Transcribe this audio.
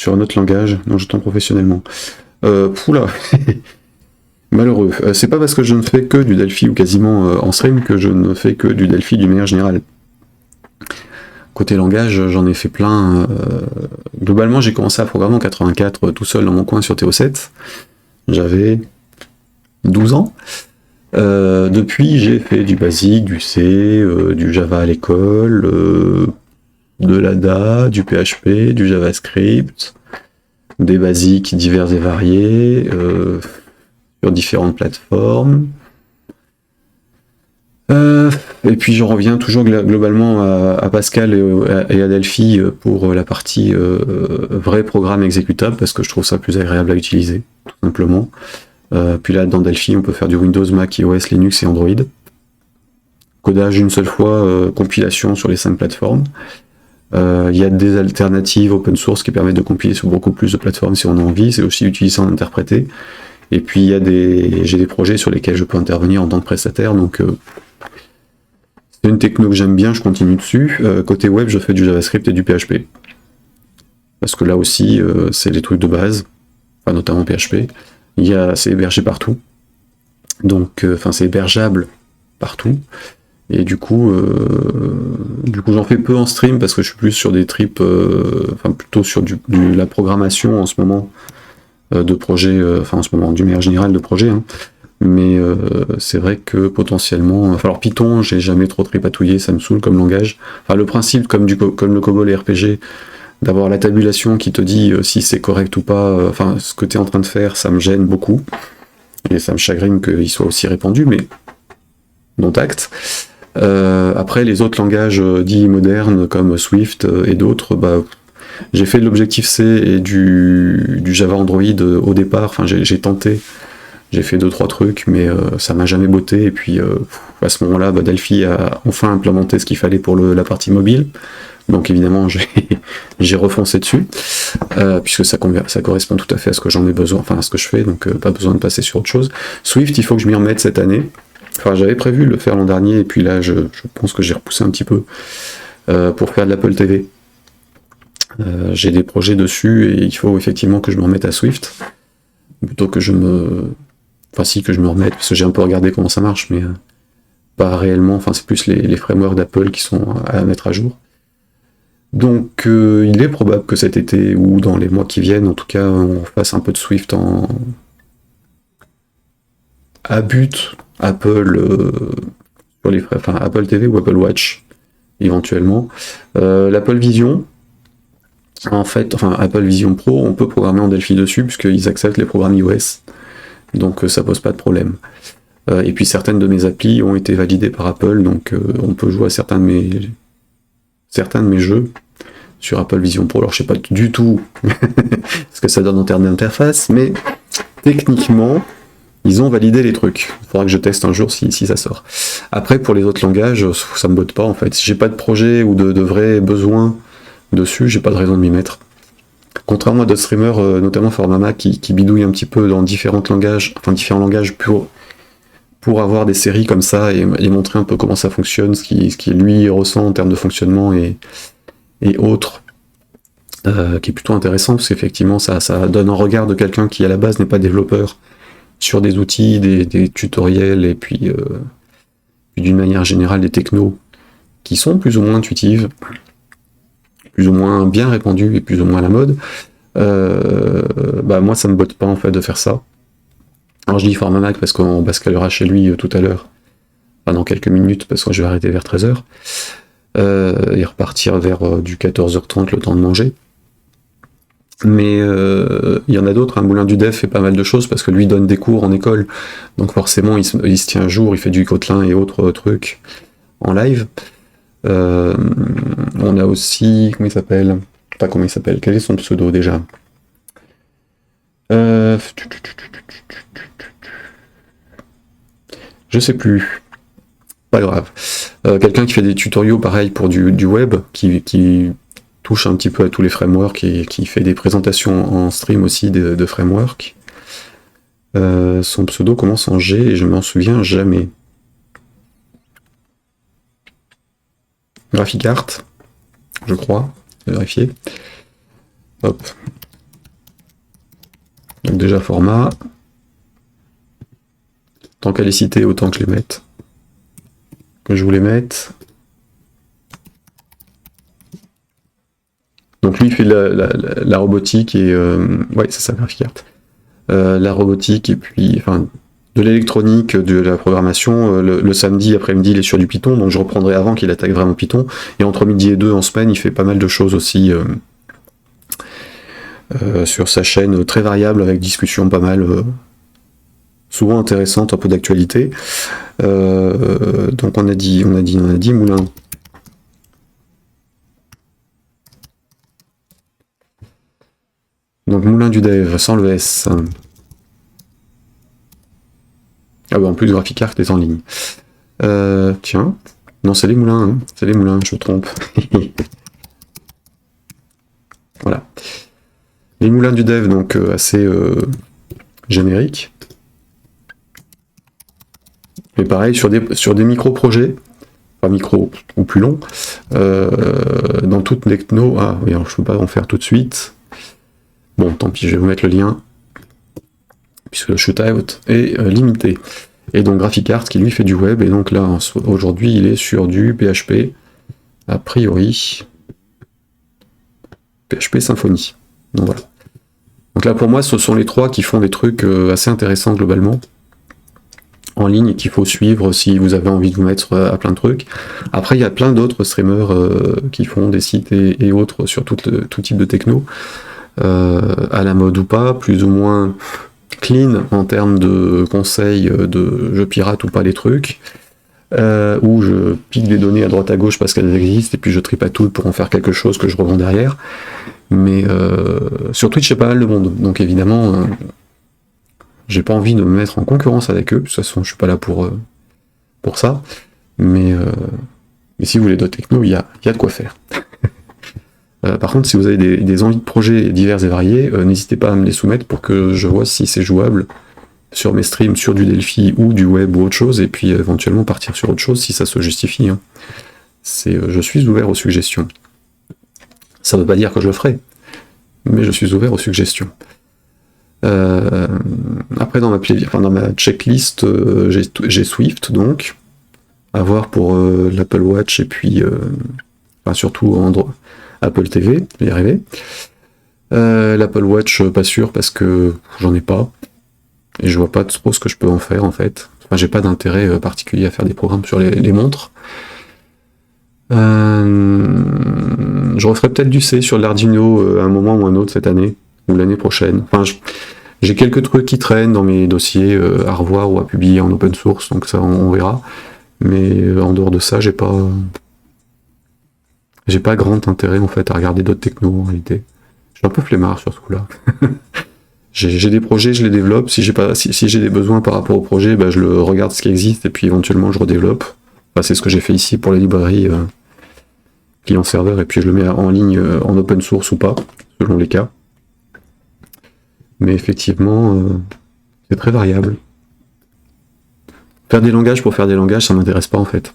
sur un autre langage dont j'entends professionnellement. Poula, malheureux. C'est pas parce que je ne fais que du Delphi ou quasiment en stream que je ne fais que du Delphi d'une manière générale. Côté langage, j'en ai fait plein. Globalement, j'ai commencé à programmer en 84 tout seul dans mon coin sur TO7. J'avais 12 ans. Depuis, j'ai fait du basique, du C, du Java à l'école, de l'ADA, du PHP, du JavaScript, des basiques divers et variés, sur différentes plateformes. Et puis j'en reviens toujours globalement à Pascal et à Delphi pour la partie vrai programme exécutable, parce que je trouve ça plus agréable à utiliser, tout simplement. Puis là, dans Delphi, on peut faire du Windows, Mac, iOS, Linux et Android. Codage une seule fois, compilation sur les 5 plateformes. Il y a des alternatives open source qui permettent de compiler sur beaucoup plus de plateformes si on a envie, c'est aussi utilisé en interprété. Et puis j'ai des projets sur lesquels je peux intervenir en tant que prestataire, donc c'est une techno que j'aime bien, je continue dessus. Côté web, je fais du JavaScript et du PHP. Parce que là aussi, c'est les trucs de base, enfin, notamment PHP. C'est hébergé partout. Donc, c'est hébergeable partout. Et du coup j'en fais peu en stream parce que je suis plus sur des trips, plutôt sur la programmation en ce moment de projet, en ce moment, d'une manière générale de projet. Hein. Mais c'est vrai que potentiellement... alors Python, j'ai jamais trop tripatouillé, ça me saoule comme langage. Enfin, le principe, comme le COBOL et RPG, d'avoir la tabulation qui te dit si c'est correct ou pas, ce que tu es en train de faire, ça me gêne beaucoup. Et ça me chagrine qu'il soit aussi répandu, mais dont acte. Après, les autres langages dits modernes, comme Swift et d'autres, j'ai fait de l'Objective-C et du Java Android au départ, j'ai tenté. J'ai fait 2-3 trucs, mais ça m'a jamais botté. Et puis à ce moment-là, Delphi a enfin implémenté ce qu'il fallait pour la partie mobile. Donc évidemment, j'ai refoncé dessus, puisque ça correspond tout à fait à ce que j'en ai besoin, à ce que je fais, donc pas besoin de passer sur autre chose. Swift, il faut que je m'y remette cette année. Enfin, j'avais prévu de le faire l'an dernier, et puis là, je pense que j'ai repoussé un petit peu pour faire de l'Apple TV. J'ai des projets dessus, et il faut effectivement que je me remette à Swift, plutôt que je me... que je me remette, parce que j'ai un peu regardé comment ça marche, mais pas réellement, c'est plus les frameworks d'Apple qui sont à mettre à jour. Donc il est probable que cet été, ou dans les mois qui viennent, en tout cas, on fasse un peu de Swift à but Apple, sur les Apple TV ou Apple Watch, éventuellement. L'Apple Vision, Apple Vision Pro, on peut programmer en Delphi dessus, puisqu'ils acceptent les programmes iOS. Donc ça pose pas de problème. Et puis certaines de mes applis ont été validées par Apple, donc on peut jouer à certains de mes jeux sur Apple Vision Pro. Alors je sais pas du tout ce que ça donne en termes d'interface, mais techniquement, ils ont validé les trucs. Il faudra que je teste un jour si ça sort. Après, pour les autres langages, ça me botte pas en fait. Si j'ai pas de projet ou de vrais besoins dessus, j'ai pas de raison de m'y mettre. Contrairement à d'autres streamers, notamment Formama, qui bidouillent un petit peu dans différents langages pour avoir des séries comme ça et montrer un peu comment ça fonctionne, ce qui lui ressent en termes de fonctionnement et autres, qui est plutôt intéressant, parce qu'effectivement ça donne un regard de quelqu'un qui à la base n'est pas développeur sur des outils, des tutoriels, et puis d'une manière générale des technos qui sont plus ou moins intuitives, plus ou moins bien répandues et plus ou moins à la mode. Moi ça me botte pas en fait de faire ça. Alors je dis Formamac parce qu'on basculera chez lui tout à l'heure, dans quelques minutes, parce que je vais arrêter vers 13h, et repartir vers du 14h30 le temps de manger. Mais il y en a d'autres, Moulin du Dev fait pas mal de choses, parce que lui donne des cours en école, donc forcément il se tient un jour, il fait du Kotlin et autres trucs en live. On a aussi, comment il s'appelle, quel est son pseudo déjà? Je sais plus, pas grave. Quelqu'un qui fait des tutoriaux pareil pour du web, qui touche un petit peu à tous les frameworks et qui fait des présentations en stream aussi de frameworks. Son pseudo commence en G et je m'en souviens jamais. Graphic Art, je crois, vérifier. Hop, déjà format. Tant qu'à les citer, autant que je les mette. Que je vous les mette. Donc lui il fait la robotique et ouais c'est ça GraphicArt. La robotique et puis enfin de l'électronique, de la programmation. Le samedi après-midi il est sur du Python, donc je reprendrai avant qu'il attaque vraiment Python. Et entre midi et 2 en semaine il fait pas mal de choses aussi sur sa chaîne très variable avec discussions pas mal souvent intéressantes, un peu d'actualité. Donc on a dit Moulin. Donc Moulin du Dev, sans le S. Ah bah en plus GraphicArt est en ligne. Tiens, non c'est les Moulins, hein. C'est les Moulins, je me trompe. Voilà. Les Moulins du Dev, donc assez génériques. Mais pareil, sur des micro-projets, pas micro ou plus long, dans toute techno. Ah oui, alors je peux pas en faire tout de suite. Bon, tant pis, je vais vous mettre le lien, puisque le shootout est limité. Et donc GraphicArt qui lui fait du web, et donc là, aujourd'hui, il est sur du PHP, a priori, PHP Symfony. Donc voilà. Donc là, pour moi, ce sont les trois qui font des trucs assez intéressants globalement, en ligne, et qu'il faut suivre si vous avez envie de vous mettre à plein de trucs. Après, il y a plein d'autres streamers qui font des sites et autres sur tout type de techno. À la mode ou pas, plus ou moins clean en termes de conseils de je pirate ou pas les trucs, où je pique des données à droite à gauche parce qu'elles existent et puis je tripatouille pour en faire quelque chose que je revends derrière. Mais sur Twitch, il y a pas mal de monde, donc évidemment, j'ai pas envie de me mettre en concurrence avec eux, de toute façon, je suis pas là pour ça. Mais si vous voulez d'autres techno, il y a de quoi faire. Par contre, si vous avez des envies de projets divers et variés, n'hésitez pas à me les soumettre pour que je vois si c'est jouable sur mes streams, sur du Delphi ou du web ou autre chose, et puis éventuellement partir sur autre chose si ça se justifie. Hein. Je suis ouvert aux suggestions. Ça ne veut pas dire que je le ferai, mais je suis ouvert aux suggestions. Après, dans ma checklist, j'ai Swift, donc, à voir pour l'Apple Watch, et puis, surtout Android. Apple TV, je vais y arriver. L'Apple Watch, pas sûr parce que j'en ai pas. Et je vois pas trop ce que je peux en faire en fait. Enfin, j'ai pas d'intérêt particulier à faire des programmes sur les montres. Je referai peut-être du C sur l'Arduino à un moment ou un autre cette année, ou l'année prochaine. Enfin, j'ai quelques trucs qui traînent dans mes dossiers à revoir ou à publier en open source, donc ça on verra. Mais en dehors de ça, j'ai pas grand intérêt en fait à regarder d'autres technos en réalité. Je suis un peu flemmard sur ce coup-là. J'ai des projets, je les développe. Si j'ai des besoins par rapport au projet, bah, je le regarde ce qui existe et puis éventuellement je redéveloppe. Enfin, c'est ce que j'ai fait ici pour les librairies client-serveur et puis je le mets en ligne en open source ou pas, selon les cas. Mais effectivement, c'est très variable. Faire des langages pour faire des langages, ça m'intéresse pas en fait.